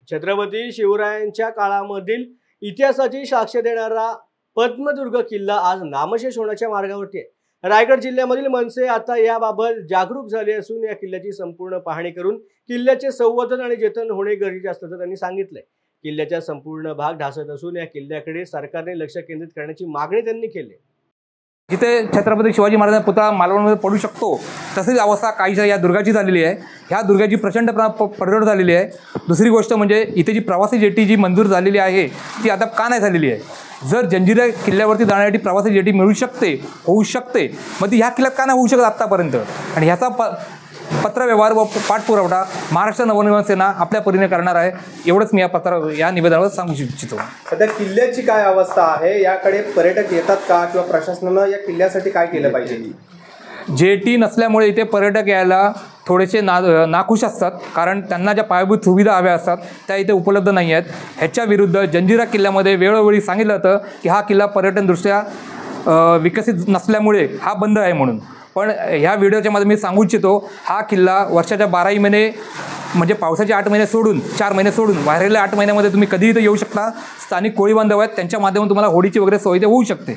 छत्रपती शिवरायांच्या काळामधील इतिहासाची साक्ष देणारा पद्मदुर्ग किल्ला आज नामशेष होण्याच्या मार्गावरती आहे। रायगड जिल्ह्यामधील मनसे आता याबाबत जागरूक झाले असून या किल्ल्याची संपूर्ण पाहणी करून किल्ल्याचे संवर्धन आणि जतन होणे गरजेचे असल्याचं त्यांनी सांगितलंय। किल्ल्याचा संपूर्ण भाग ढासळत असून या किल्ल्याकडे सरकारने लक्ष केंद्रित करण्याची मागणी त्यांनी केली। जिथे छत्रपती शिवाजी महाराजांचा पुतळा मालवणमध्ये पडू शकतो तशीच अवस्था काहीशा या दुर्गाची झालेली आहे। ह्या दुर्गाची प्रचंड पडझड झालेली आहे। दुसरी गोष्ट म्हणजे इथे जी प्रवासी जेटी जी मंजूर झालेली आहे ती आता का नाही झालेली आहे। जर जंजिरा किल्ल्यावरती जाण्यासाठी प्रवासी जेटी मिळू शकते, होऊ शकते, मग ती ह्या किल्ल्यात का नाही होऊ शकत आत्तापर्यंत। आणि ह्याचा पत्रव्यवहार व पाठपुरावठा महाराष्ट्र नवनिर्माण सेना आपल्या परीने करणार आहे। एवढंच मी या निवेदनावर सांगू इच्छितो। सध्या किल्ल्याची काय अवस्था आहे, याकडे पर्यटक येतात का किंवा प्रशासनानं या किल्ल्यासाठी काय केलं पाहिजे? जेटी नसल्यामुळे इथे पर्यटक यायला थोडेसे नाखुश असतात, कारण त्यांना ज्या पायाभूत सुविधा हव्या असतात त्या इथे उपलब्ध नाही आहेत। ह्याच्या विरुद्ध जंजिरा किल्ल्यामध्ये वेळोवेळी सांगितलं होतं की हा किल्ला पर्यटनदृष्ट्या विकसित नसल्यामुळे हा बंद आहे म्हणून। पण ह्या व्हिडिओच्या मध्ये मी सांगू इच्छितो, हा किल्ला वर्षाच्या 12 महिने म्हणजे पावसाचे 8 महिने सोडून 4 महिने सोडून बाहेरल्या 8 महिन्यामध्ये तुम्ही कधीही इथे येऊ शकता। स्थानिक कोळी बांधव आहेत, त्यांच्या माध्यमातून तुम्हाला होडीची वगैरे सोय इथे होऊ शकते।